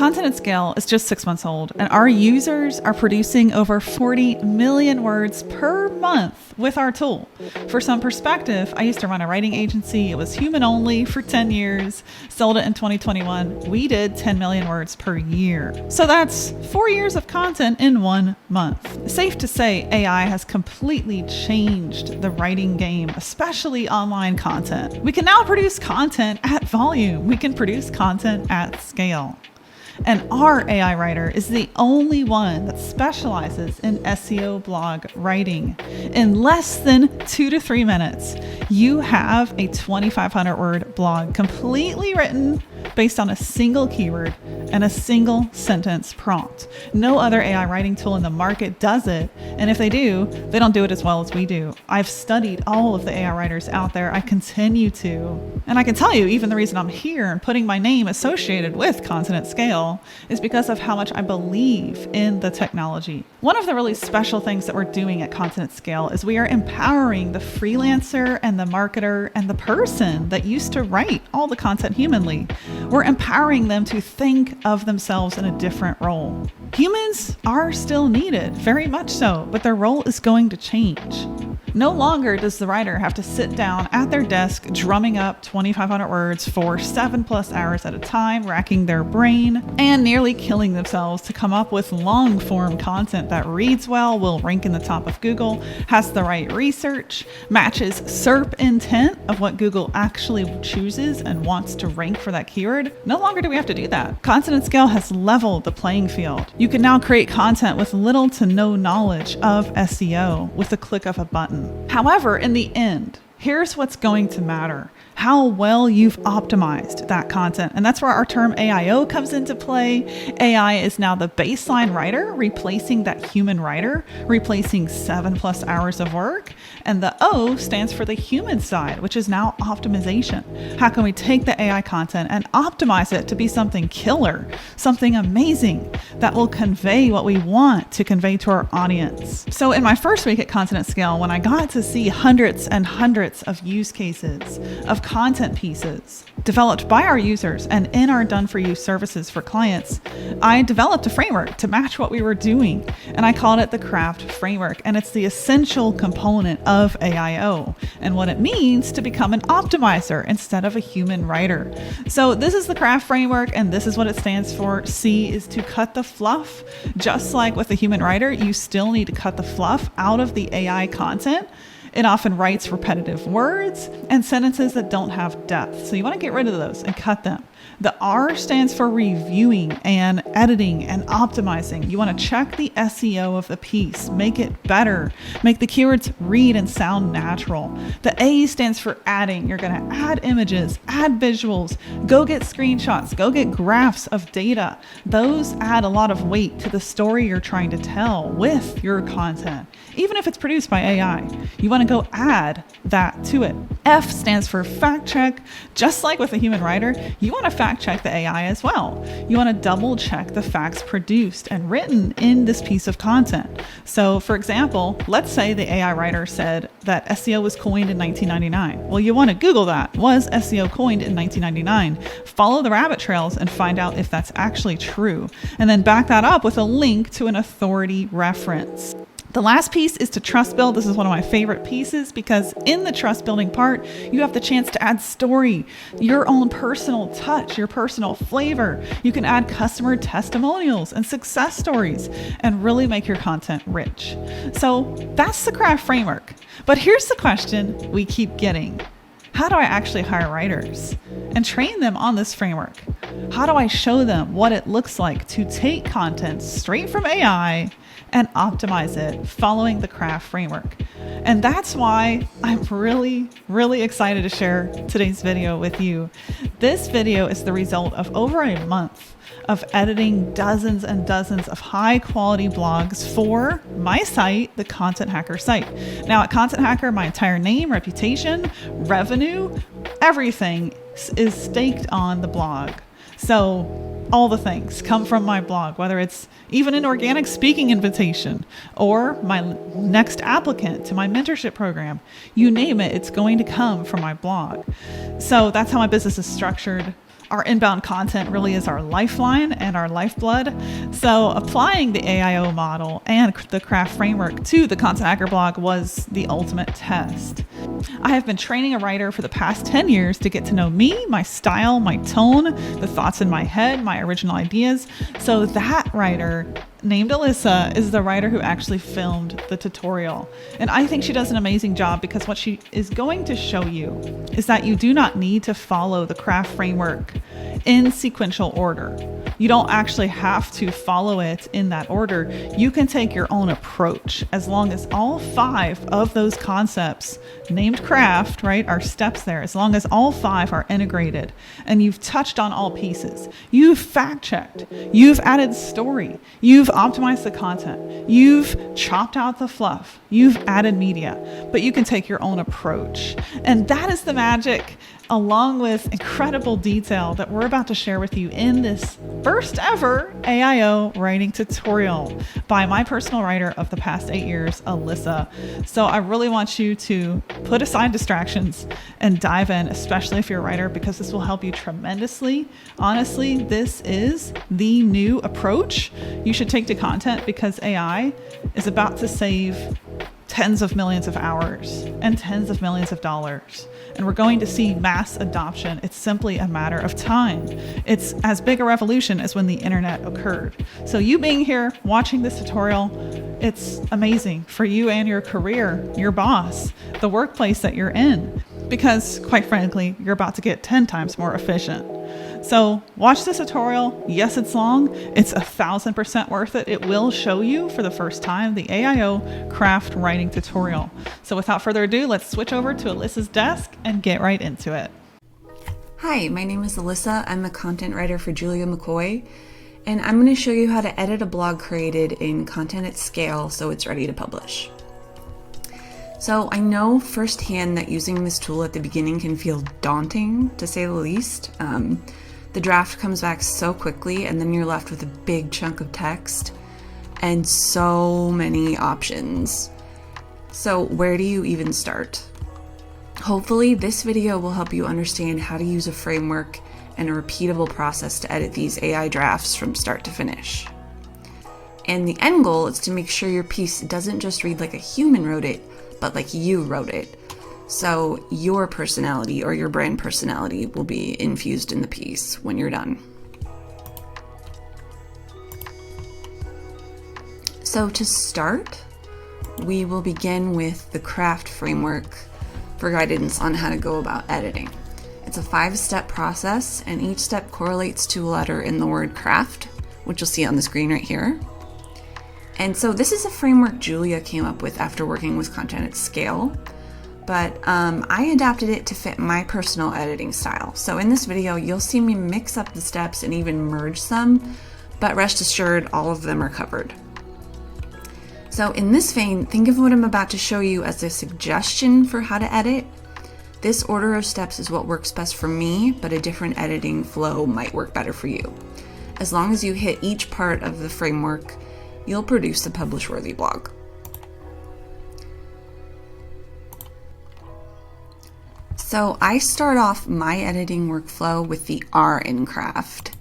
Content at Scale is just 6 months old, and our users are producing over 40 million words per month with our tool. For some perspective, I used to run a writing agency. It was human only for 10 years, sold it in 2021. We did 10 million words per year. So that's 4 years of content in 1 month. Safe to say, AI has completely changed the writing game, especially online content. We can now produce content at volume. We can produce content at scale. And our AI writer is the only one that specializes in SEO blog writing. In less than 2 to 3 minutes, you have a 2,500 word blog completely written based on a single keyword and a single sentence prompt. No other AI writing tool in the market does it. And if they do, they don't do it as well as we do. I've studied all of the AI writers out there. I continue to. And I can tell you, even the reason I'm here and putting my name associated with Content at Scale is because of how much I believe in the technology. One of the really special things that we're doing at Content at Scale is we are empowering the freelancer and the marketer and the person that used to write all the content humanly. We're empowering them to think of themselves in a different role. Humans are still needed, very much so, but their role is going to change. No longer does the writer have to sit down at their desk drumming up 2,500 words for 7+ hours at a time, racking their brain and nearly killing themselves to come up with long form content that reads well, will rank in the top of Google, has the right research, matches SERP intent of what Google actually chooses and wants to rank for that keyword. No longer do we have to do that. Content at Scale has leveled the playing field. You can now create content with little to no knowledge of SEO with the click of a button. However, in the end, here's what's going to matter: how well you've optimized that content. And that's where our term AIO comes into play. AI is now the baseline writer, replacing that human writer, replacing 7+ hours of work. And the O stands for the human side, which is now optimization. How can we take the AI content and optimize it to be something killer, something amazing that will convey what we want to convey to our audience? So in my first week at Content at Scale, when I got to see hundreds and hundreds of use cases of content pieces developed by our users and in our done-for-you services for clients, I developed a framework to match what we were doing. And I called it the C.R.A.F.T framework. And it's the essential component of AIO and what it means to become an optimizer instead of a human writer. So this is the C.R.A.F.T framework, and this is what it stands for. C is to cut the fluff. Just like with a human writer, you still need to cut the fluff out of the AI content. It often writes repetitive words and sentences that don't have depth. So you want to get rid of those and cut them. The R stands for reviewing and editing and optimizing. You want to check the SEO of the piece, make it better, make the keywords read and sound natural. The A stands for adding. You're going to add images, add visuals, go get screenshots, go get graphs of data. Those add a lot of weight to the story you're trying to tell with your content. Even if it's produced by AI, you want to go add that to it. F stands for fact check. Just like with a human writer, you want to fact check the AI as well. You want to double check the facts produced and written in this piece of content. So for example, let's say the AI writer said that SEO was coined in 1999. Well, you want to Google that. Was SEO coined in 1999? Follow the rabbit trails and find out if that's actually true. And then back that up with a link to an authority reference. The last piece is to trust build. This is one of my favorite pieces because in the trust building part, you have the chance to add story, your own personal touch, your personal flavor. You can add customer testimonials and success stories and really make your content rich. So that's the C.R.A.F.T framework. But here's the question we keep getting. How do I actually hire writers and train them on this framework? How do I show them what it looks like to take content straight from AI and optimize it following the C.R.A.F.T framework? And that's why I'm really, really excited to share today's video with you. This video is the result of over a month of editing dozens and dozens of high quality blogs for my site, the Content Hacker site. Now at Content Hacker, my entire name, reputation, revenue, everything is staked on the blog. So all the things come from my blog, whether it's even an organic speaking invitation or my next applicant to my mentorship program, you name it, it's going to come from my blog. So that's how my business is structured. Our inbound content really is our lifeline and our lifeblood. So applying the AIO model and the CRAFT framework to the Content Hacker blog was the ultimate test. I have been training a writer for the past 10 years to get to know me, my style, my tone, the thoughts in my head, my original ideas. So that writer, named Alyssa, is the writer who actually filmed the tutorial. And I think she does an amazing job, because what she is going to show you is that you do not need to follow the CRAFT framework in sequential order. You don't actually have to follow it in that order. You can take your own approach, as long as all 5 of those concepts named CRAFT, right, are steps there, as long as all 5 are integrated and you've touched on all pieces. You've fact checked, you've added story, you've optimized the content, you've chopped out the fluff, you've added media, but you can take your own approach. And that is the magic, along with incredible detail, that we're about to share with you in this first ever AIO writing tutorial by my personal writer of the past 8 years, Alyssa. So I really want you to put aside distractions and dive in, especially if you're a writer, because this will help you tremendously. Honestly, this is the new approach you should take to content, because AI is about to save tens of millions of hours and tens of millions of dollars. And we're going to see mass adoption. It's simply a matter of time. It's as big a revolution as when the internet occurred. So you being here watching this tutorial, it's amazing for you and your career, your boss, the workplace that you're in, because quite frankly, you're about to get 10 times more efficient. So watch this tutorial. Yes, it's long. It's 1,000% worth it. It will show you for the first time the AIO CRAFT writing tutorial. So without further ado, let's switch over to Alyssa's desk and get right into it. Hi, my name is Alyssa. I'm a content writer for Julia McCoy, and I'm going to show you how to edit a blog created in Content at Scale so it's ready to publish. So I know firsthand that using this tool at the beginning can feel daunting, to say the least. The draft comes back so quickly, and then you're left with a big chunk of text and so many options. So where do you even start? Hopefully this video will help you understand how to use a framework and a repeatable process to edit these AI drafts from start to finish. And the end goal is to make sure your piece doesn't just read like a human wrote it, but like you wrote it. So your personality or your brand personality will be infused in the piece when you're done. So to start, we will begin with the CRAFT framework for guidance on how to go about editing. It's a 5-step process, and each step correlates to a letter in the word craft, which you'll see on the screen right here. And so this is a framework Julia came up with after working with Content at Scale, but I adapted it to fit my personal editing style. So in this video, you'll see me mix up the steps and even merge some, but rest assured, all of them are covered. So in this vein, think of what I'm about to show you as a suggestion for how to edit. This order of steps is what works best for me, but a different editing flow might work better for you. As long as you hit each part of the framework, you'll produce a publish-worthy blog. So I start off my editing workflow with the R in CRAFT,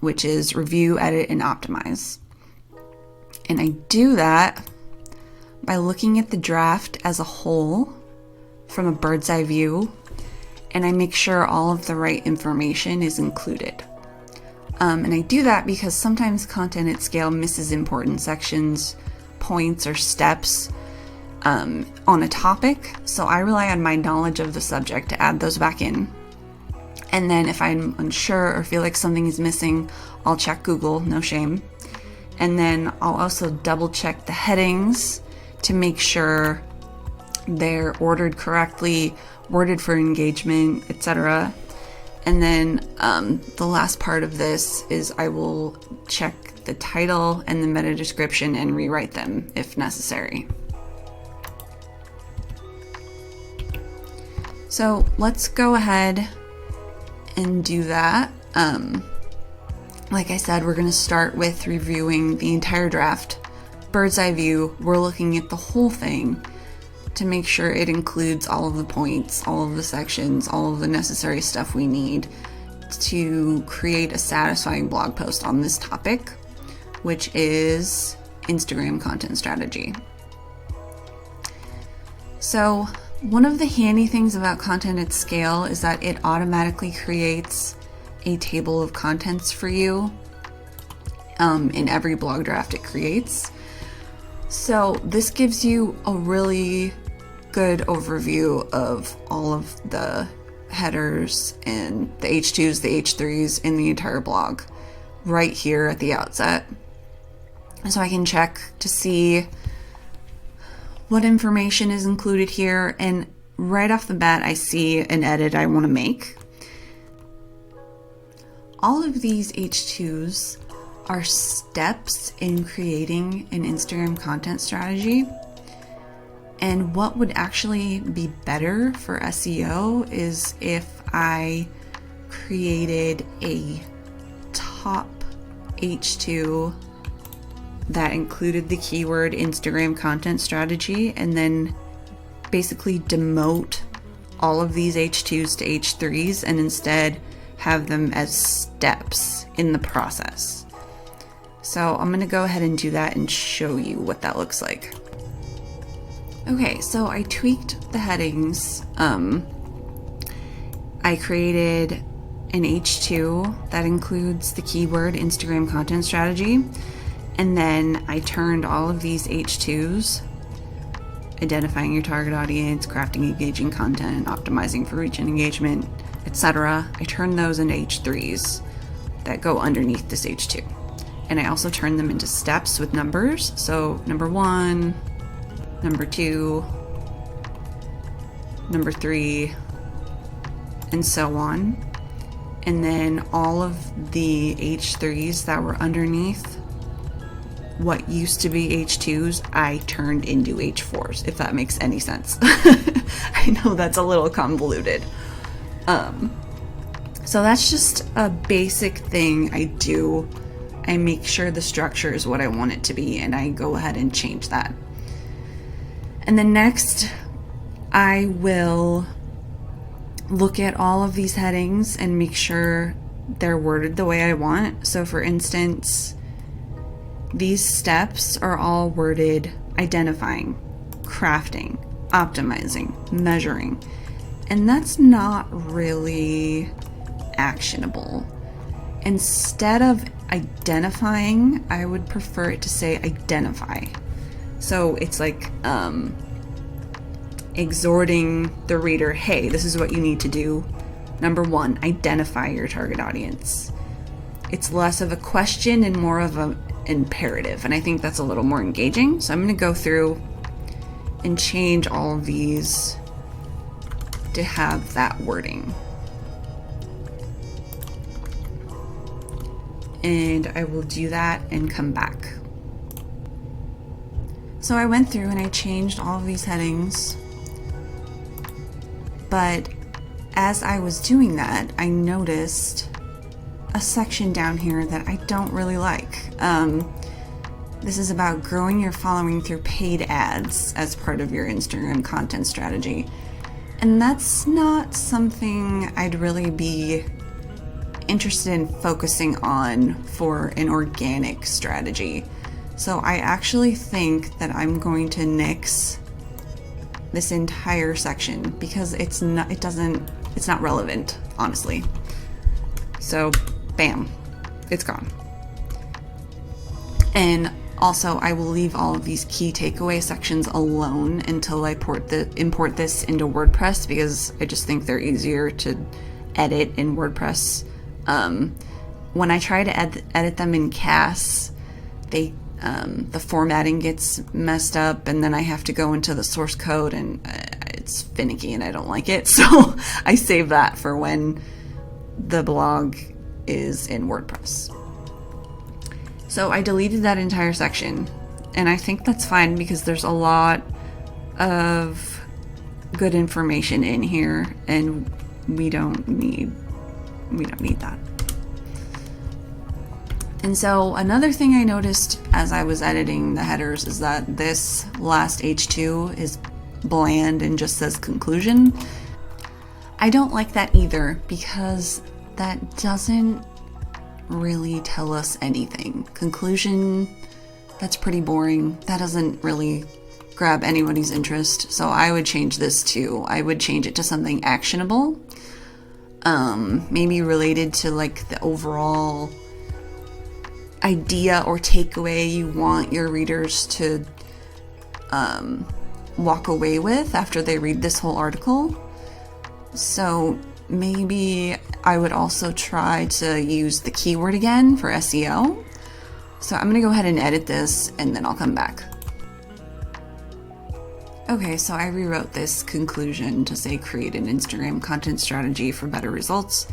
which is review, edit, and optimize. And I do that by looking at the draft as a whole from a bird's eye view, and I make sure all of the right information is included. And I do that because sometimes Content at Scale misses important sections, points, or steps on a topic, so I rely on my knowledge of the subject to add those back in. And then if I'm unsure or feel like something is missing, I'll check Google, no shame. And then I'll also double check the headings to make sure they're ordered correctly, worded for engagement, etc. And then the last part of this is I will check the title and the meta description and rewrite them if necessary. So let's go ahead and do that. Like I said, we're going to start with reviewing the entire draft. Bird's eye view, we're looking at the whole thing to make sure it includes all of the points, all of the sections, all of the necessary stuff we need to create a satisfying blog post on this topic, which is Instagram content strategy. So one of the handy things about content at scale is that it automatically creates a table of contents for you in every blog draft it creates. So this gives you a really good overview of all of the headers and the H2s, the H3s in the entire blog right here at the outset. So I can check to see what information is included here, and right off the bat I see an edit I want to make. All of these H2s are steps in creating an Instagram content strategy. And what would actually be better for SEO is if I created a top H2 that included the keyword Instagram content strategy, and then basically demote all of these H2s to H3s and instead have them as steps in the process. So I'm going to go ahead and do that and show you what that looks like. Okay, so I tweaked the headings. I created an H2 that includes the keyword Instagram content strategy. And then I turned all of these H2s, identifying your target audience, crafting engaging content, optimizing for reach and engagement, etc. I turned those into H3s that go underneath this H2. And I also turned them into steps with numbers. So number 1, number 2, number 3, and so on. And then all of the H3s that were underneath what used to be H2s, I turned into H4s, if that makes any sense. I know that's a little convoluted. So that's just a basic thing I do. I make sure the structure is what I want it to be, and I go ahead and change that. And then next, I will look at all of these headings and make sure they're worded the way I want. So for instance, these steps are all worded identifying, crafting, optimizing, measuring, and that's not really actionable. Instead of identifying, I would prefer it to say identify. So it's like exhorting the reader, hey, this is what you need to do. Number 1, identify your target audience. It's less of a question and more of an imperative, and I think that's a little more engaging. So I'm going to go through and change all of these to have that wording. And I will do that and come back. So I went through and I changed all of these headings, but as I was doing that, I noticed a section down here that I don't really like. This is about growing your following through paid ads as part of your Instagram content strategy. And that's not something I'd really be interested in focusing on for an organic strategy. So I actually think that I'm going to nix this entire section because it's not relevant, honestly. So bam, it's gone. And also I will leave all of these key takeaway sections alone until I import this into WordPress, because I just think they're easier to edit in WordPress. When I try to edit them in CAS, the formatting gets messed up, and then I have to go into the source code, and it's finicky and I don't like it. So I save that for when the blog is in WordPress. So I deleted that entire section, and I think that's fine because there's a lot of good information in here, and we don't need that. And so another thing I noticed as I was editing the headers is that this last H2 is bland and just says conclusion. I don't like that either, because that doesn't really tell us anything. Conclusion, that's pretty boring. That doesn't really grab anybody's interest. So I would change this to, I would change it to something actionable. Maybe related to like the overall idea or takeaway you want your readers to walk away with after they read this whole article. So maybe I would also try to use the keyword again for SEO. So I'm gonna go ahead and edit this and then I'll come back. Okay, so I rewrote this conclusion to say create an Instagram content strategy for better results,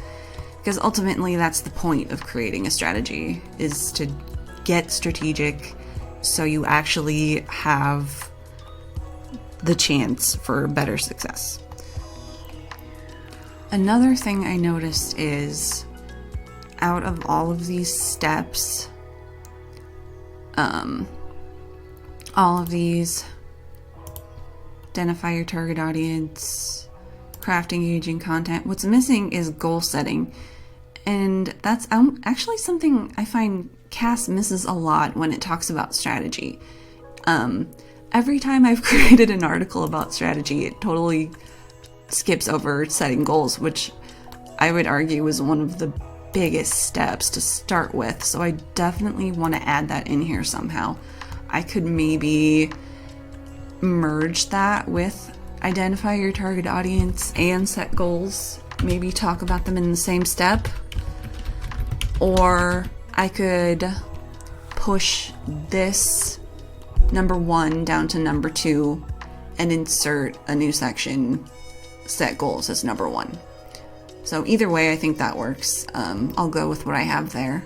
because ultimately that's the point of creating a strategy, is to get strategic so you actually have the chance for better success. Another thing I noticed is out of all of these steps, all of these, identify your target audience, craft engaging content, what's missing is goal setting. And that's actually something I find CAS misses a lot when it talks about strategy. Every time I've created an article about strategy, it totally skips over setting goals, which I would argue is one of the biggest steps to start with. So I definitely want to add that in here somehow. I could maybe merge that with identify your target audience and set goals. Maybe talk about them in the same step. Or I could push this number 1 down to number 2 and insert a new section, set goals as number 1. So either way, I think that works. I'll go with what I have there.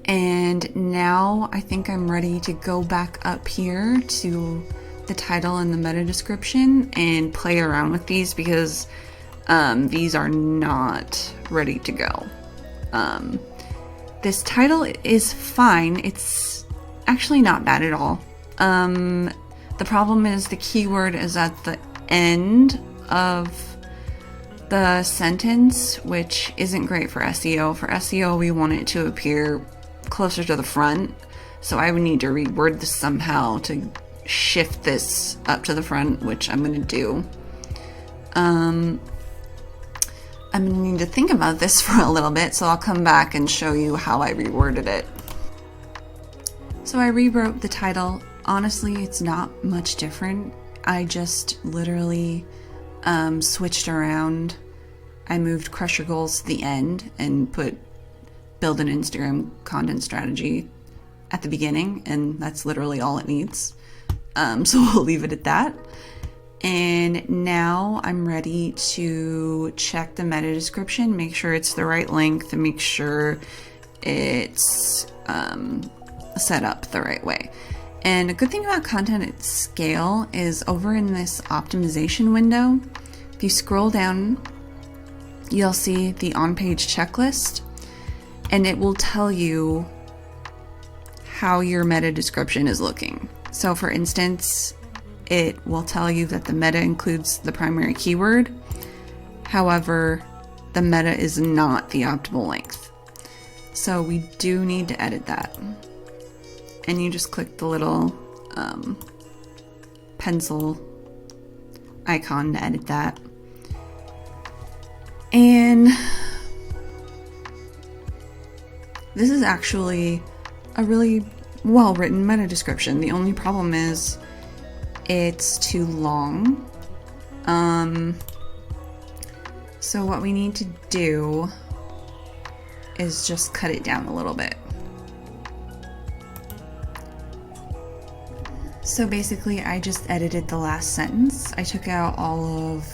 And now I think I'm ready to go back up here to the title and the meta description and play around with these, because these are not ready to go. This title is fine. It's actually not bad at all. The problem is the keyword is at the end of the sentence, which isn't great for SEO. For SEO, we want it to appear closer to the front. So I would need to reword this somehow to shift this up to the front, which I'm going to do. I'm going to need to think about this for a little bit, so I'll come back and show you how I reworded it. So I rewrote the title. Honestly, it's not much different. I just literally switched around. I moved crush your goals to the end and put build an Instagram content strategy at the beginning, and that's literally all it needs. So we'll leave it at that. And now I'm ready to check the meta description, make sure it's the right length, and make sure it's set up the right way. And a good thing about content at scale is over in this optimization window, if you scroll down, you'll see the on-page checklist, and it will tell you how your meta description is looking. So for instance, it will tell you that the meta includes the primary keyword. However, the meta is not the optimal length. So we do need to edit that. And you just click the little pencil icon to edit that. And this is actually a really well-written meta description. The only problem is it's too long. So what we need to do is just cut it down a little bit. So basically, I just edited the last sentence. I took out all of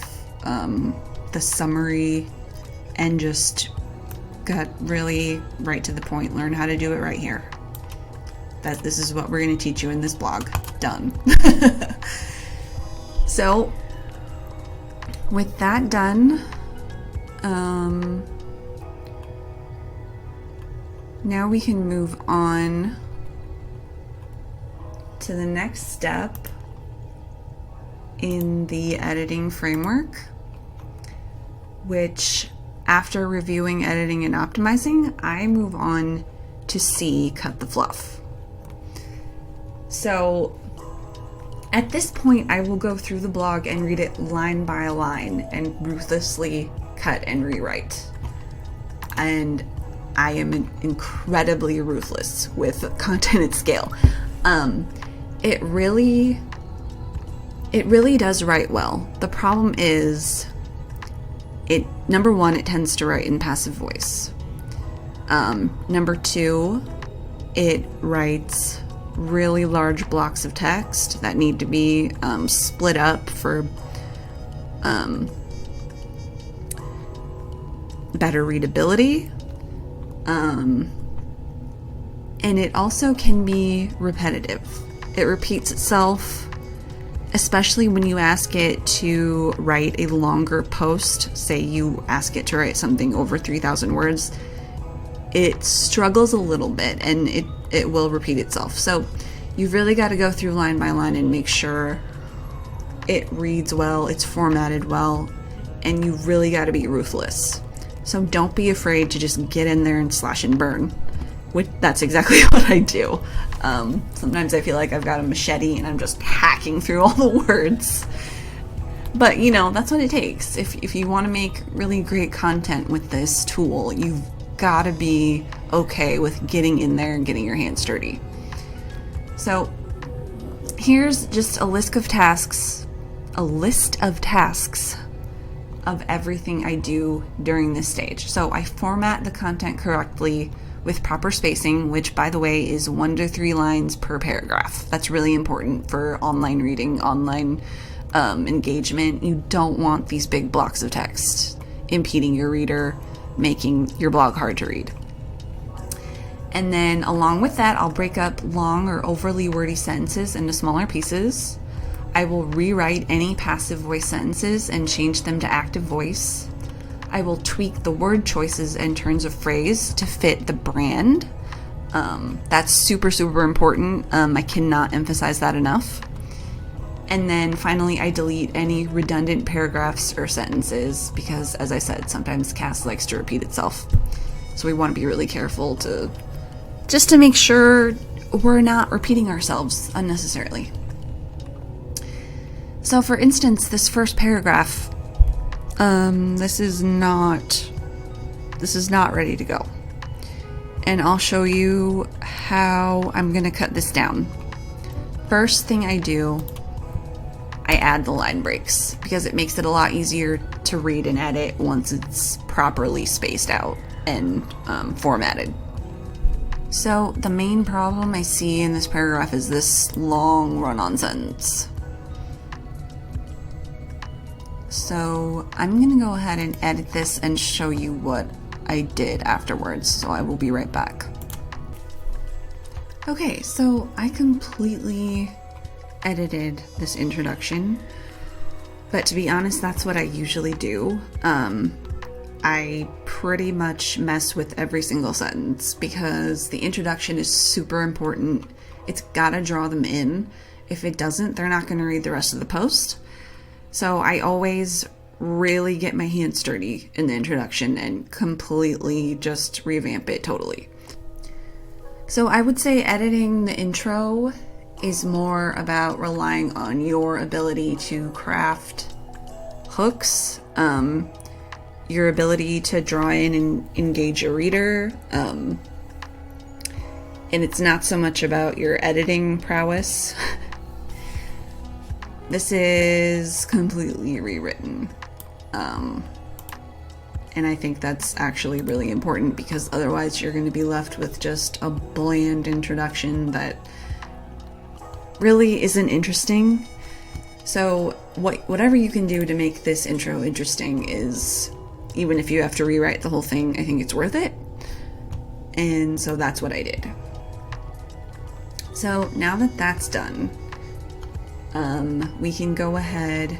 the summary and just got really right to the point. Learn how to do it right here. This is what we're going to teach you in this blog. Done. So with that done, now we can move on to the next step in the editing framework, which after reviewing, editing, and optimizing, I move on to C, cut the fluff. So at this point, I will go through the blog and read it line by line and ruthlessly cut and rewrite. And I am incredibly ruthless with content at scale. It really does write well. The problem is, number one, it tends to write in passive voice. Number two, it writes really large blocks of text that need to be split up for better readability. And it also can be repetitive. It repeats itself, especially when you ask it to write a longer post. Say you ask it to write something over 3,000 words. It struggles a little bit and it will repeat itself. So you've really got to go through line by line and make sure it reads well, it's formatted well, and you really got to be ruthless. So don't be afraid to just get in there and slash and burn. That's exactly what I do. Sometimes I feel like I've got a machete and I'm just hacking through all the words. But, that's what it takes. If you want to make really great content with this tool, you've got to be okay with getting in there and getting your hands dirty. So here's just a list of tasks of everything I do during this stage. So I format the content correctly with proper spacing, which, by the way, is 1 to 3 lines per paragraph. That's really important for online reading, online engagement. You don't want these big blocks of text impeding your reader, making your blog hard to read. And then along with that, I'll break up long or overly wordy sentences into smaller pieces. I will rewrite any passive voice sentences and change them to active voice. I will tweak the word choices and turns of phrase to fit the brand. That's super, super important. I cannot emphasize that enough. And then finally, I delete any redundant paragraphs or sentences because, as I said, sometimes CAS likes to repeat itself. So we want to be really careful to make sure we're not repeating ourselves unnecessarily. So for instance, this first paragraph, this is not ready to go. And I'll show you how I'm going to cut this down. First thing I do, I add the line breaks because it makes it a lot easier to read and edit once it's properly spaced out and formatted. So the main problem I see in this paragraph is this long run-on sentence. So I'm going to go ahead and edit this and show you what I did afterwards. So I will be right back. Okay, so I completely edited this introduction, but to be honest, that's what I usually do. I pretty much mess with every single sentence because the introduction is super important. It's gotta draw them in. If it doesn't, they're not gonna read the rest of the post. So I always really get my hands dirty in the introduction and completely just revamp it totally. So I would say editing the intro is more about relying on your ability to craft hooks, your ability to draw in and engage your reader, and it's not so much about your editing prowess. This is completely rewritten, and I think that's actually really important because otherwise you're going to be left with just a bland introduction that really isn't interesting. So whatever you can do to make this intro interesting is, even if you have to rewrite the whole thing, I think it's worth it. And so that's what I did. So now that that's done, we can go ahead,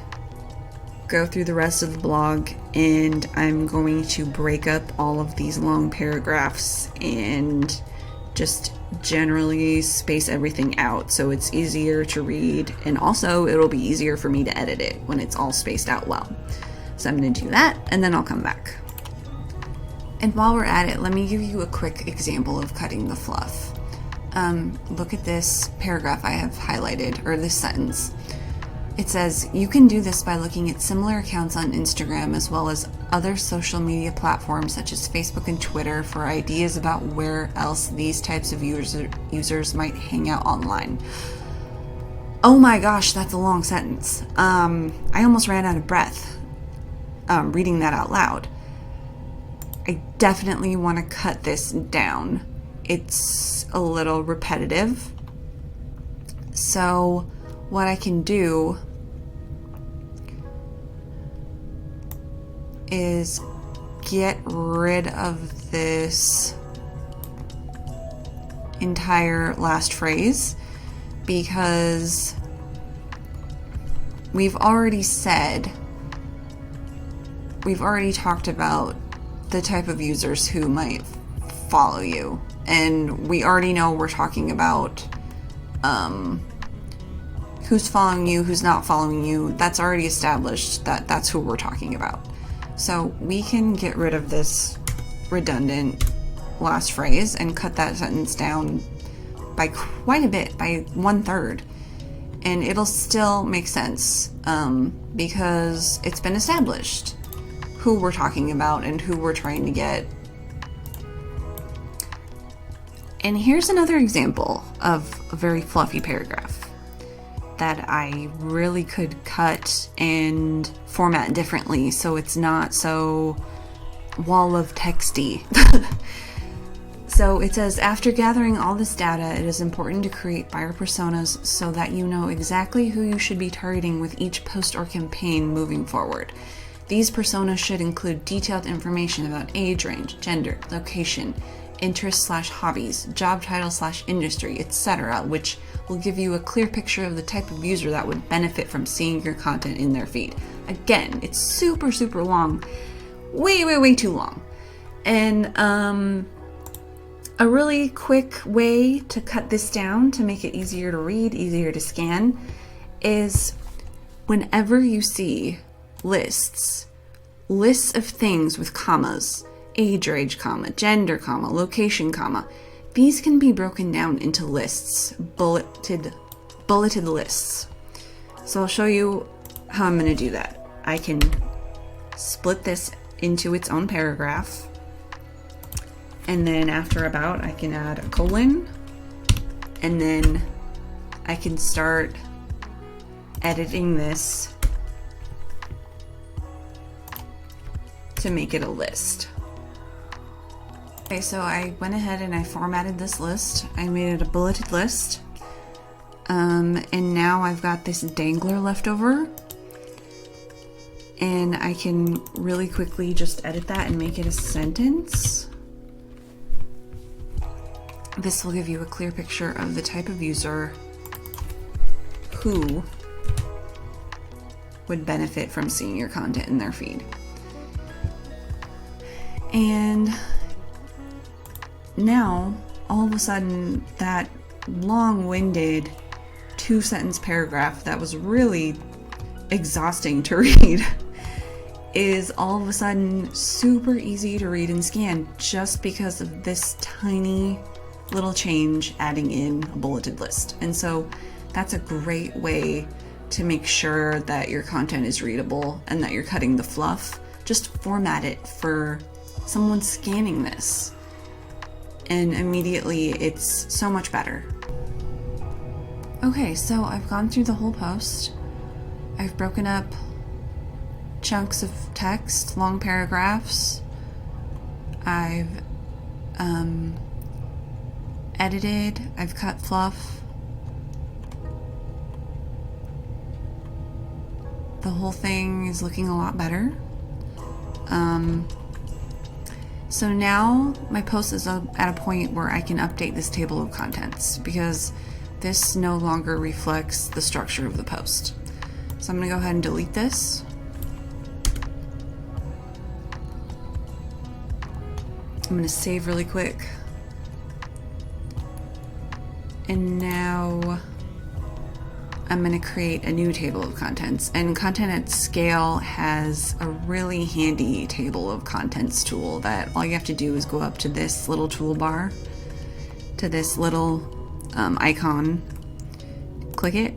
go through the rest of the blog, and I'm going to break up all of these long paragraphs and just generally space everything out so it's easier to read, and also it'll be easier for me to edit it when it's all spaced out well. So I'm going to do that, and then I'll come back. And while we're at it, let me give you a quick example of cutting the fluff. Look at this paragraph I have highlighted, or this sentence. It says, you can do this by looking at similar accounts on Instagram as well as other social media platforms such as Facebook and Twitter for ideas about where else these types of users might hang out online. Oh my gosh, that's a long sentence. I almost ran out of breath reading that out loud. I definitely want to cut this down. It's a little repetitive. So what I can do is get rid of this entire last phrase, because we've already talked about the type of users who might follow you, and we already know we're talking about who's following you, who's not following you. That's already established that that's who we're talking about. So we can get rid of this redundant last phrase and cut that sentence down by quite a bit, by 1/3. And it'll still make sense because it's been established who we're talking about and who we're trying to get. And here's another example of a very fluffy paragraph that I really could cut and format differently so it's not so wall of texty. So it says, after gathering all this data, it is important to create buyer personas so that you know exactly who you should be targeting with each post or campaign moving forward. These personas should include detailed information about age range, gender, location, interests/hobbies, job title/industry, etc., which will give you a clear picture of the type of user that would benefit from seeing your content in their feed. Again, it's super, super long. Way too long. And a really quick way to cut this down to make it easier to read, easier to scan, is whenever you see lists of things with commas, age range, comma, gender, comma, location, comma, these can be broken down into lists, bulleted lists. So I'll show you how I'm going to do that. I can split this into its own paragraph, and then after about, I can add a colon, and then I can start editing this to make it a list. Okay, so I went ahead and I formatted this list. I made it a bulleted list. And now I've got this dangler left over. And I can really quickly just edit that and make it a sentence. This will give you a clear picture of the type of user who would benefit from seeing your content in their feed. And now, all of a sudden, that long-winded 2-sentence paragraph that was really exhausting to read is all of a sudden super easy to read and scan just because of this tiny little change adding in a bulleted list. And so that's a great way to make sure that your content is readable and that you're cutting the fluff. Just format it for someone scanning this, and immediately it's so much better. Okay, so I've gone through the whole post. I've broken up chunks of text, long paragraphs. I've edited, I've cut fluff. The whole thing is looking a lot better. So now my post is at a point where I can update this table of contents because this no longer reflects the structure of the post. So I'm going to go ahead and delete this. I'm going to save really quick. And now I'm going to create a new table of contents. And Content at Scale has a really handy table of contents tool that all you have to do is go up to this little toolbar, to this little icon, click it,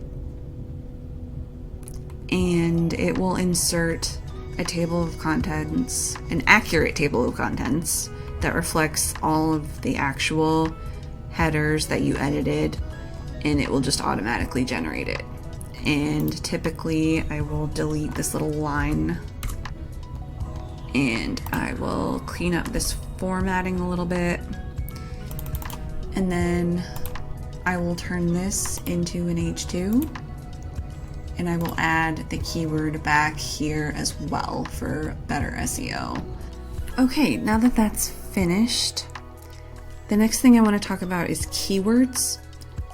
and it will insert a table of contents, an accurate table of contents that reflects all of the actual headers that you edited, and it will just automatically generate it. And typically I will delete this little line, and I will clean up this formatting a little bit, and then I will turn this into an H2, and I will add the keyword back here as well for better SEO. Okay, now that that's finished, the next thing I want to talk about is keywords.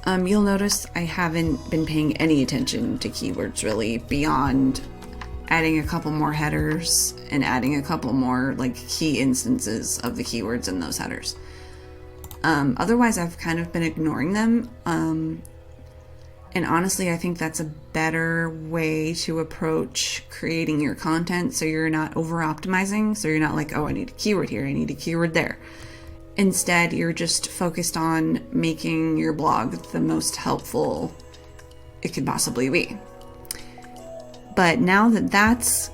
You'll notice I haven't been paying any attention to keywords really, beyond adding a couple more headers and adding a couple more like key instances of the keywords in those headers. Otherwise, I've kind of been ignoring them. And honestly, I think that's a better way to approach creating your content, so you're not over optimizing. So you're not like, oh, I need a keyword here, I need a keyword there. Instead, you're just focused on making your blog the most helpful it could possibly be. But now that that's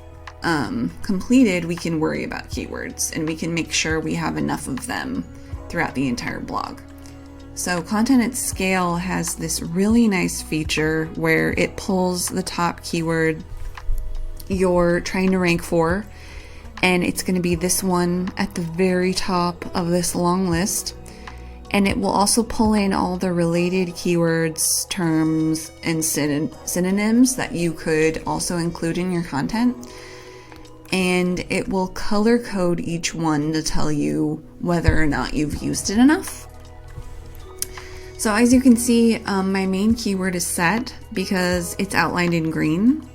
completed, we can worry about keywords, and we can make sure we have enough of them throughout the entire blog. So Content at Scale has this really nice feature where it pulls the top keyword you're trying to rank for, and it's going to be this one at the very top of this long list. And it will also pull in all the related keywords, terms, and synonyms that you could also include in your content. And it will color code each one to tell you whether or not you've used it enough. So as you can see, my main keyword is set because it's outlined in green.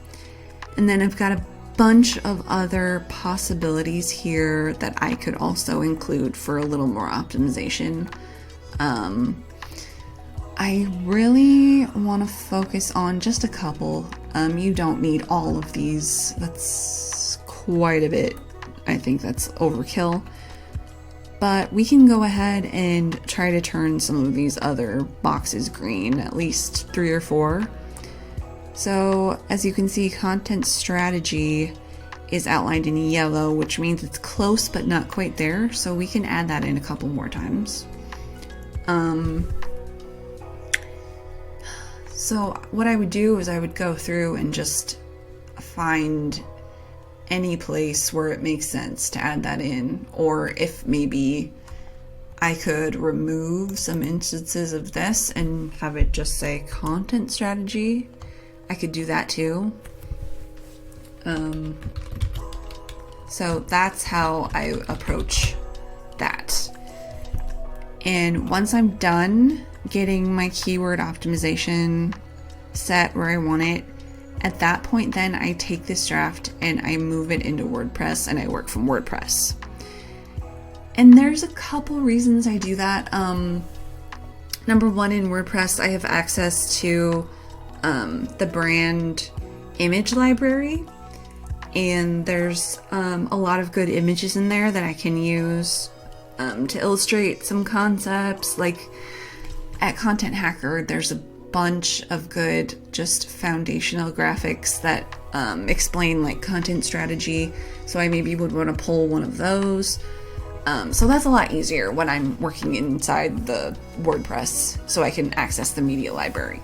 And then I've got a bunch of other possibilities here that I could also include for a little more optimization. I really want to focus on just a couple. You don't need all of these. That's quite a bit. I think that's overkill. But we can go ahead and try to turn some of these other boxes green, at least 3 or 4. So as you can see, content strategy is outlined in yellow, which means it's close but not quite there. So we can add that in a couple more times. So what I would do is I would go through and just find any place where it makes sense to add that in, or if maybe I could remove some instances of this and have it just say content strategy. I could do that too. So that's how I approach that. And once I'm done getting my keyword optimization set where I want it, at that point then I take this draft and I move it into WordPress and I work from WordPress. And there's a couple reasons I do that. Number one, in WordPress I have access to the brand image library, and there's a lot of good images in there that I can use to illustrate some concepts. Like at Content Hacker, there's a bunch of good just foundational graphics that explain like content strategy, so I maybe would want to pull one of those. So that's a lot easier when I'm working inside the WordPress, so I can access the media library.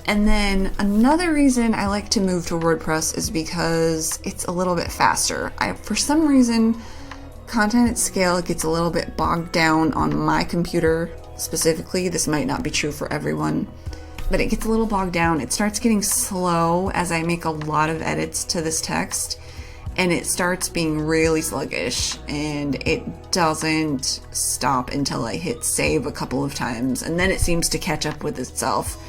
And then another reason I like to move to WordPress is because it's a little bit faster. For some reason, Content at Scale gets a little bit bogged down on my computer specifically. This might not be true for everyone, but it gets a little bogged down. It starts getting slow as I make a lot of edits to this text, and it starts being really sluggish, and it doesn't stop until I hit save a couple of times, and then it seems to catch up with itself.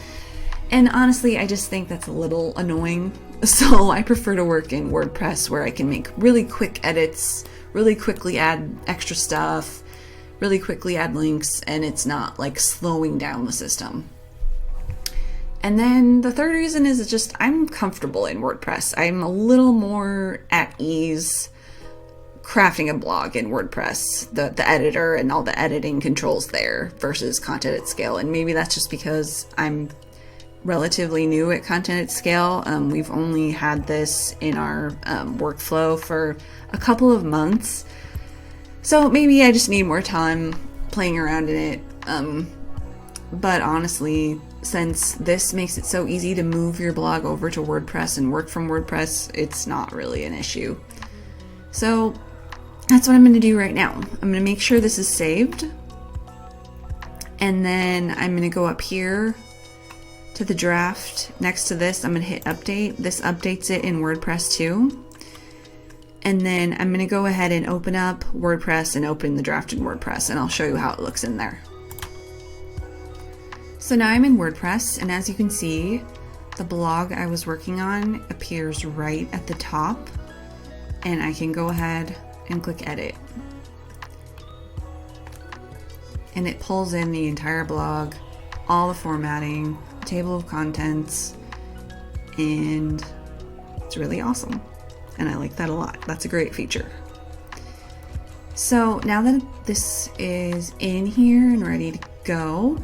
And honestly, I just think that's a little annoying. So I prefer to work in WordPress where I can make really quick edits, really quickly add extra stuff, really quickly add links, and it's not like slowing down the system. And then the third reason is just I'm comfortable in WordPress. I'm a little more at ease crafting a blog in WordPress, the editor and all the editing controls there versus Content at Scale. And maybe that's just because I'm relatively new at Content at Scale. We've only had this in our workflow for a couple of months. So maybe I just need more time playing around in it. But honestly, since this makes it so easy to move your blog over to WordPress and work from WordPress, it's not really an issue. So that's what I'm going to do right now. I'm going to make sure this is saved. And then I'm going to go up here to the draft. Next to this, I'm going to hit update. This updates it in WordPress too. And then I'm going to go ahead and open up WordPress and open the draft in WordPress, and I'll show you how it looks in there. So now I'm in WordPress, and as you can see, the blog I was working on appears right at the top, and I can go ahead and click edit. And it pulls in the entire blog, all the formatting, table of contents, and it's really awesome. And I like that a lot. That's a great feature. So now that this is in here and ready to go,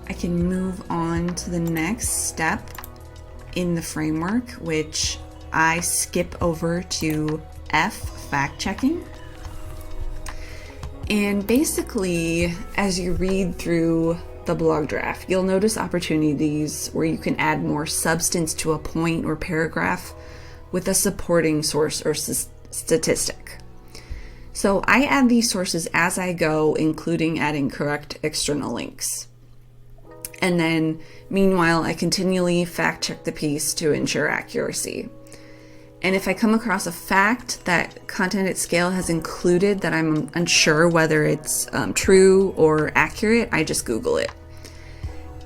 I can move on to the next step in the framework, which I skip over to F, fact checking. And basically, as you read through the blog draft, you'll notice opportunities where you can add more substance to a point or paragraph with a supporting source or statistic. So I add these sources as I go, including adding correct external links. And then, meanwhile, I continually fact check the piece to ensure accuracy. And if I come across a fact that Content at Scale has included that I'm unsure whether it's true or accurate, I just Google it.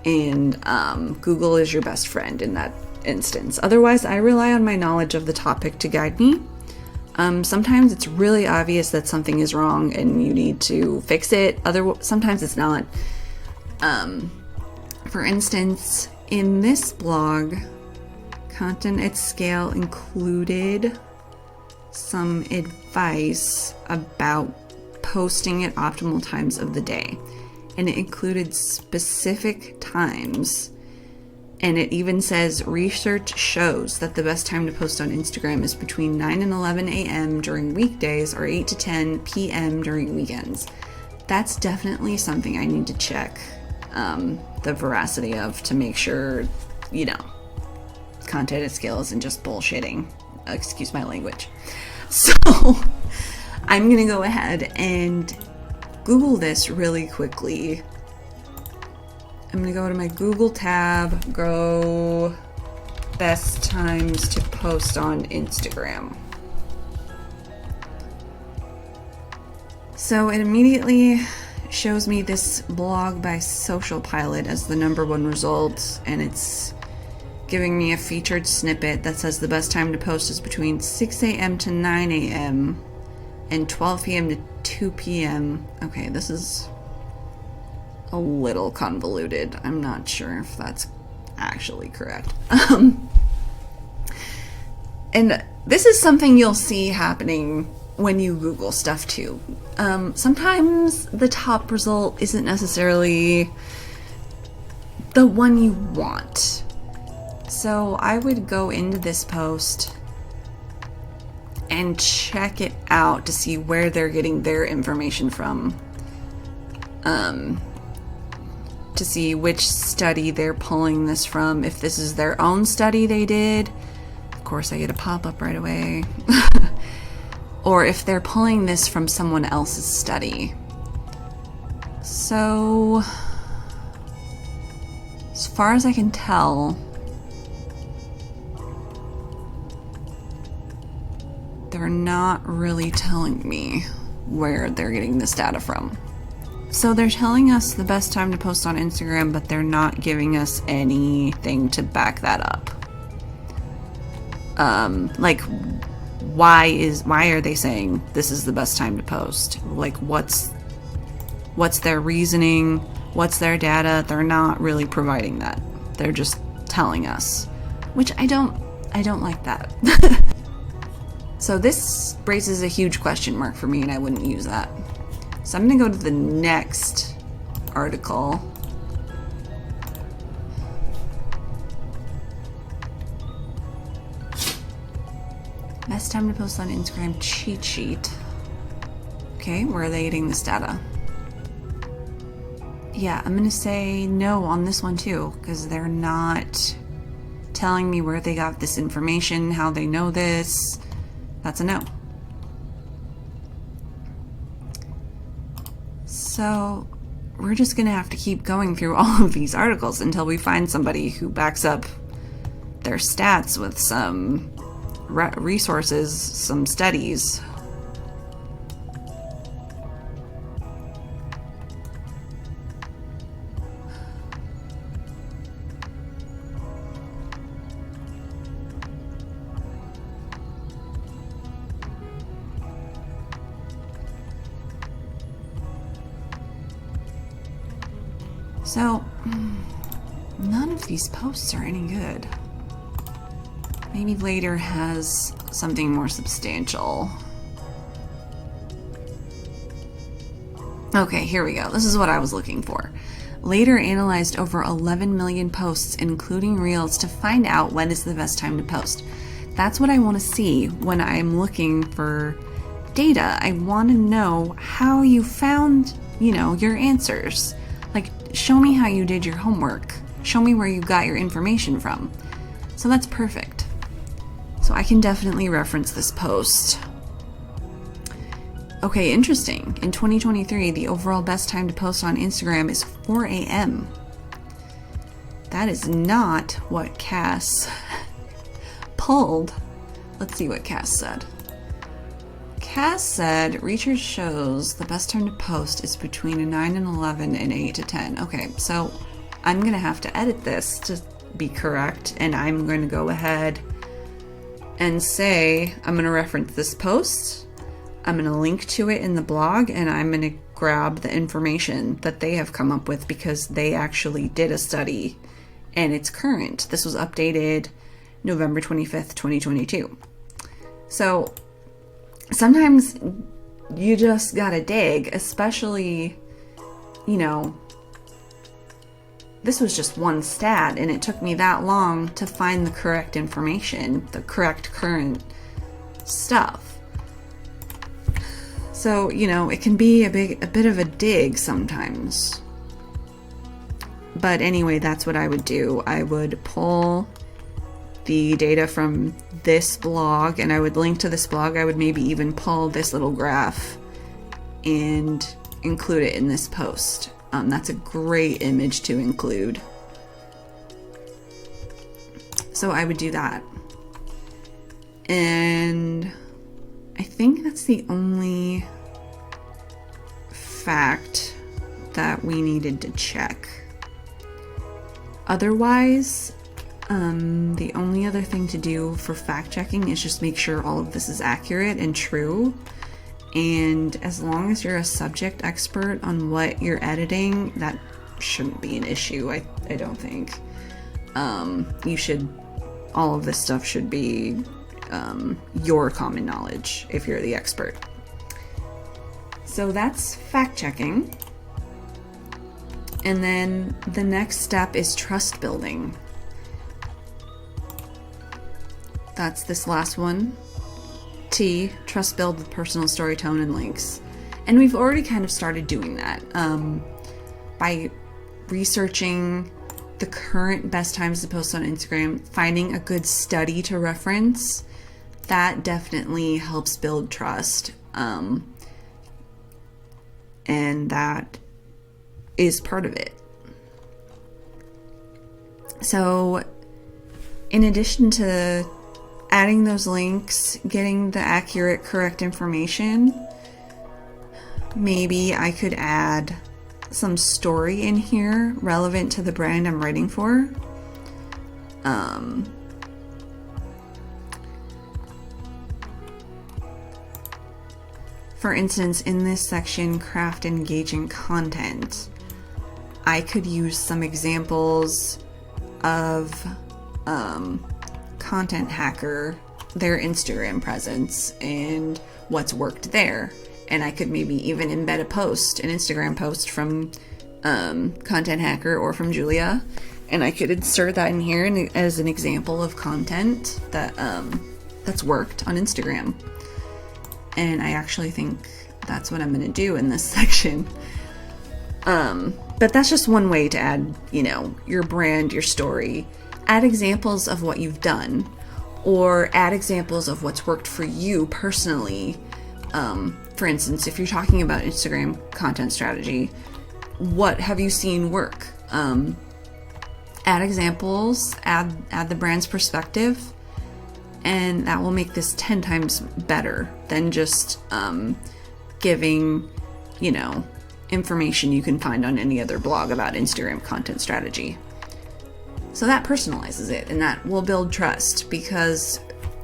And Google is your best friend in that instance. Otherwise, I rely on my knowledge of the topic to guide me. Sometimes it's really obvious that something is wrong and you need to fix it. Sometimes it's not. For instance, in this blog, Content at Scale included some advice about posting at optimal times of the day. And it included specific times. And it even says research shows that the best time to post on Instagram is between 9 and 11 a.m. during weekdays or 8 to 10 p.m. during weekends. That's definitely something I need to check the veracity of to make sure, Content at Scale isn't just bullshitting. Excuse my language. So I'm going to go ahead and Google this really quickly. I'm going to go to my Google tab, go best times to post on Instagram. So it immediately shows me this blog by Social Pilot as the #1 result, and it's giving me a featured snippet that says the best time to post is between 6 a.m. to 9 a.m. and 12 p.m. to 2 p.m. Okay, this is a little convoluted. I'm not sure if that's actually correct. And this is something you'll see happening when you Google stuff too. Sometimes the top result isn't necessarily the one you want. So I would go into this post and check it out to see where they're getting their information from. To see which study they're pulling this from. If this is their own study they did, of course I get a pop-up right away. Or if they're pulling this from someone else's study. So, as far as I can tell, they're not really telling me where they're getting this data from. So they're telling us the best time to post on Instagram, but they're not giving us anything to back that up. Like, why are they saying this is the best time to post? Like, what's their reasoning? What's their data? They're not really providing that. They're just telling us, which I don't like that. So this raises a huge question mark for me, and I wouldn't use that. So I'm going to go to the next article. Best time to post on Instagram cheat sheet. Okay, where are they getting this data? Yeah, I'm going to say no on this one too, because they're not telling me where they got this information, how they know this. That's a no. So we're just going to have to keep going through all of these articles until we find somebody who backs up their stats with some resources, some studies. So, none of these posts are any good. Maybe later has something more substantial. Okay, here we go. This is what I was looking for. Later analyzed over 11 million posts, including reels, to find out when is the best time to post. That's what I want to see when I'm looking for data. I want to know how you found, your answers. Like, show me how you did your homework. Show me where you got your information from. So that's perfect. So I can definitely reference this post. Okay, interesting. In 2023, the overall best time to post on Instagram is 4 a.m. That is not what Cass pulled. Let's see what Cass said. Cass said, research shows the best time to post is between 9 and 11 and 8 to 10. Okay, so I'm going to have to edit this to be correct, and I'm going to go ahead and say I'm going to reference this post. I'm going to link to it in the blog, and I'm going to grab the information that they have come up with because they actually did a study, and it's current. This was updated November 25th, 2022. So sometimes you just gotta dig, especially, this was just one stat and it took me that long to find the correct information, the correct current stuff. So, it can be a bit of a dig sometimes. But anyway, that's what I would do. I would pull the data from this blog, and I would link to this blog. I would maybe even pull this little graph and include it in this post. That's a great image to include. So I would do that. And I think that's the only fact that we needed to check. Otherwise, the only other thing to do for fact checking is just make sure all of this is accurate and true. And as long as you're a subject expert on what you're editing, that shouldn't be an issue, I don't think. All of this stuff should be your common knowledge if you're the expert. So that's fact checking. And then the next step is trust building. That's this last one. T, trust build with personal story tone and links. And we've already kind of started doing that by researching the current best times to post on Instagram, finding a good study to reference. That definitely helps build trust. And that is part of it. So in addition to adding those links, getting the accurate, correct information, maybe I could add some story in here relevant to the brand I'm writing for. For instance, in this section, craft engaging content, I could use some examples of Content Hacker, their Instagram presence, and what's worked there. And I could maybe even embed an Instagram post from Content Hacker or from Julia, and I could insert that in here as an example of content that that's worked on Instagram. And I actually think that's what I'm going to do in this section. But that's just one way to add, your brand, your story. Add examples of what you've done, or add examples of what's worked for you personally. For instance, if you're talking about Instagram content strategy, what have you seen work? Add examples, add the brand's perspective, and that will make this 10 times better than just giving, information you can find on any other blog about Instagram content strategy. So that personalizes it, and that will build trust, because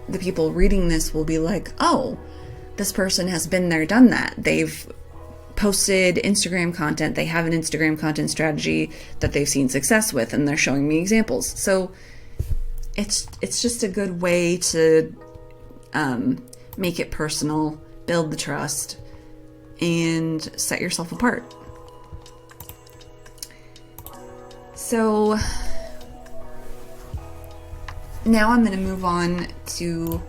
the people reading this will be like, oh, this person has been there, done that. They've posted Instagram content. They have an Instagram content strategy that they've seen success with, and they're showing me examples. So it's just a good way to make it personal, build the trust, and set yourself apart. So now I'm going to move on to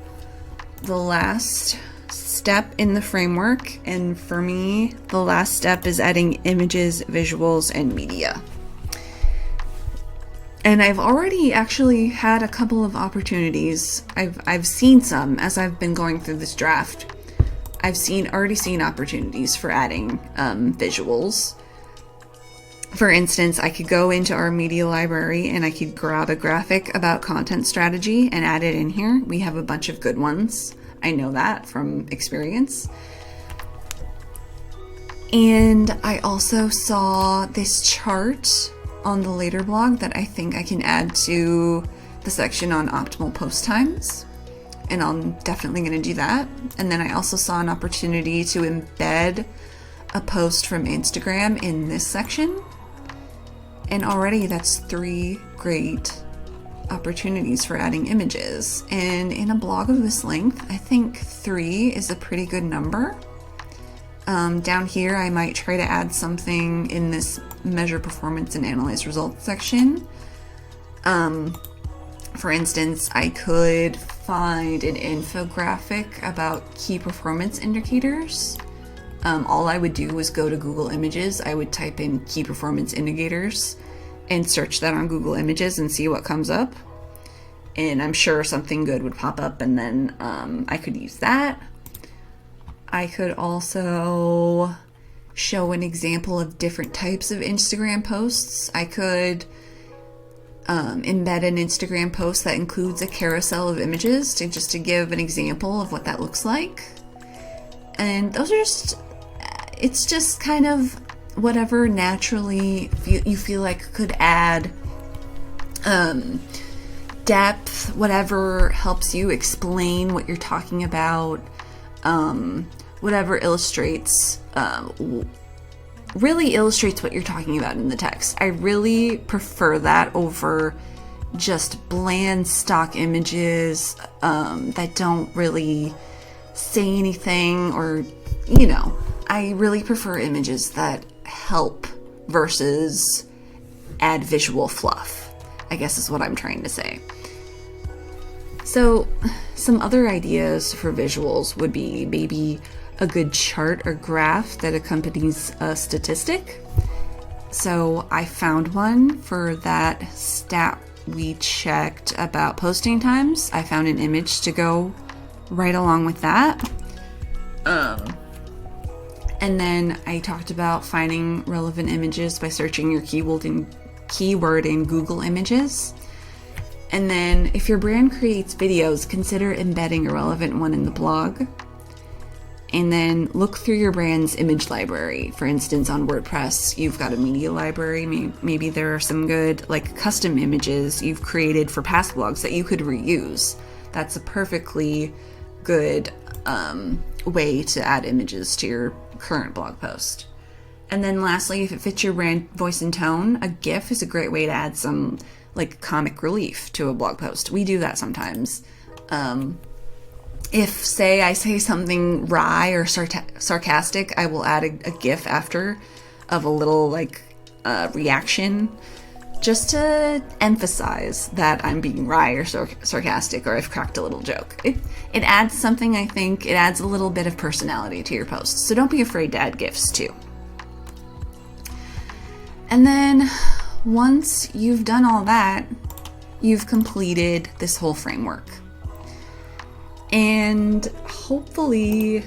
the last step in the framework. And for me, the last step is adding images, visuals, and media. And I've already actually had a couple of opportunities. I've seen some as I've been going through this draft. I've already seen opportunities for adding visuals. For instance, I could go into our media library and I could grab a graphic about content strategy and add it in here. We have a bunch of good ones. I know that from experience. And I also saw this chart on the later blog that I think I can add to the section on optimal post times. And I'm definitely going to do that. And then I also saw an opportunity to embed a post from Instagram in this section. And already that's 3 great opportunities for adding images. And in a blog of this length, I think 3 is a pretty good number. Down here, I might try to add something in this measure performance and analyze results section. For instance, I could find an infographic about key performance indicators. All I would do was go to Google Images. I would type in key performance indicators and search that on Google Images and see what comes up. And I'm sure something good would pop up, and then I could use that. I could also show an example of different types of Instagram posts. I could embed an Instagram post that includes a carousel of images to give an example of what that looks like. And those are it's just kind of whatever naturally you feel like could add depth, whatever helps you explain what you're talking about, whatever really illustrates what you're talking about in the text. I really prefer that over just bland stock images that don't really say anything, or I really prefer images that help versus add visual fluff, I guess is what I'm trying to say. So some other ideas for visuals would be maybe a good chart or graph that accompanies a statistic. So I found one for that stat we checked about posting times. I found an image to go right along with that. And then I talked about finding relevant images by searching your keyword in Google Images. And then if your brand creates videos, consider embedding a relevant one in the blog. And then look through your brand's image library. For instance, on WordPress, you've got a media library. Maybe there are some good custom images you've created for past blogs that you could reuse. That's a perfectly good way to add images to your current blog post. And then lastly, if it fits your brand voice and tone, a GIF is a great way to add some like comic relief to a blog post. We do that sometimes. If, say, I say something wry or sarcastic, I will add a GIF after of a little like reaction, just to emphasize that I'm being wry or sarcastic, or I've cracked a little joke. It adds something, I think. It adds a little bit of personality to your posts. So don't be afraid to add GIFs too. And then once you've done all that, you've completed this whole framework. And hopefully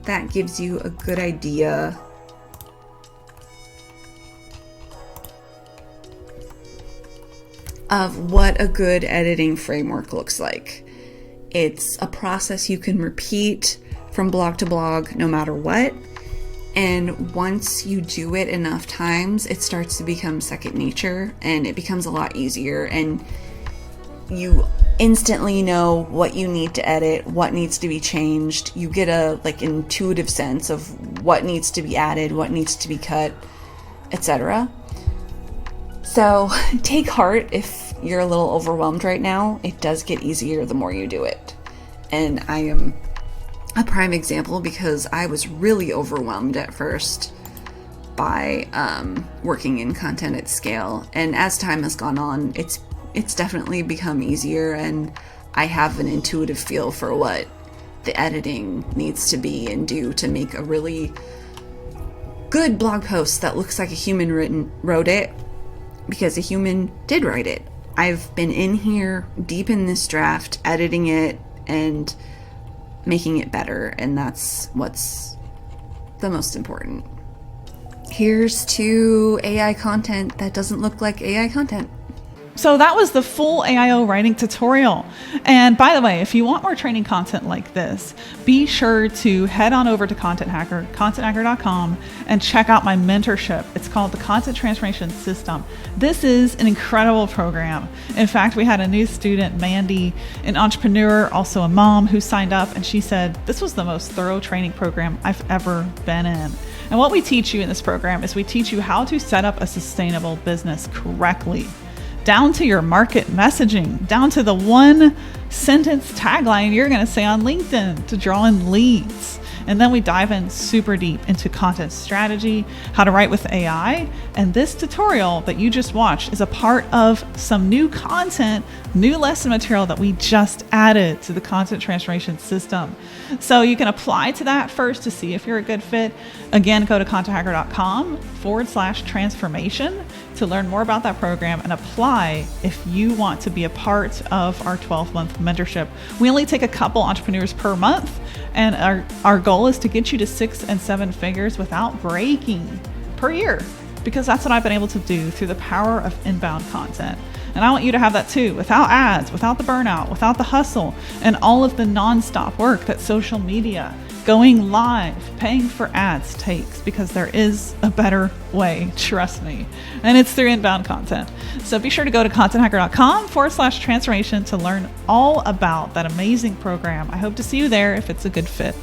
that gives you a good idea of what a good editing framework looks like. It's a process you can repeat from blog to blog no matter what. And once you do it enough times, it starts to become second nature and it becomes a lot easier. And you instantly know what you need to edit, what needs to be changed. You get a like intuitive sense of what needs to be added, what needs to be cut, etc. So take heart if you're a little overwhelmed right now. It does get easier the more you do it. And I am a prime example because I was really overwhelmed at first by working in content at scale. And as time has gone on, it's definitely become easier, and I have an intuitive feel for what the editing needs to be and do to make a really good blog post that looks like a human wrote it, because a human did write it. I've been in here deep in this draft, editing it and making it better, and that's what's the most important. Here's to AI content that doesn't look like AI content. So that was the full AIO writing tutorial. And by the way, if you want more training content like this, be sure to head on over to Content Hacker, contenthacker.com, and check out my mentorship. It's called the Content Transformation System. This is an incredible program. In fact, we had a new student, Mandy, an entrepreneur, also a mom, who signed up, and she said, this was the most thorough training program I've ever been in. And what we teach you in this program is we teach you how to set up a sustainable business correctly, down to your market messaging, down to the one sentence tagline you're going to say on LinkedIn to draw in leads. And then we dive in super deep into content strategy, how to write with AI. And this tutorial that you just watched is a part of some new content, new lesson material that we just added to the content transformation system. So you can apply to that first to see if you're a good fit. Again, go to contenthacker.com/transformation to learn more about that program and apply if you want to be a part of our 12-month mentorship. We only take a couple entrepreneurs per month, and our goal is to get you to 6 and 7 figures without breaking per year, because that's what I've been able to do through the power of inbound content. And I want you to have that too, without ads, without the burnout, without the hustle, and all of the nonstop work that social media, going live, paying for ads takes, because there is a better way, trust me. And it's through inbound content. So be sure to go to contenthacker.com/transformation to learn all about that amazing program. I hope to see you there if it's a good fit.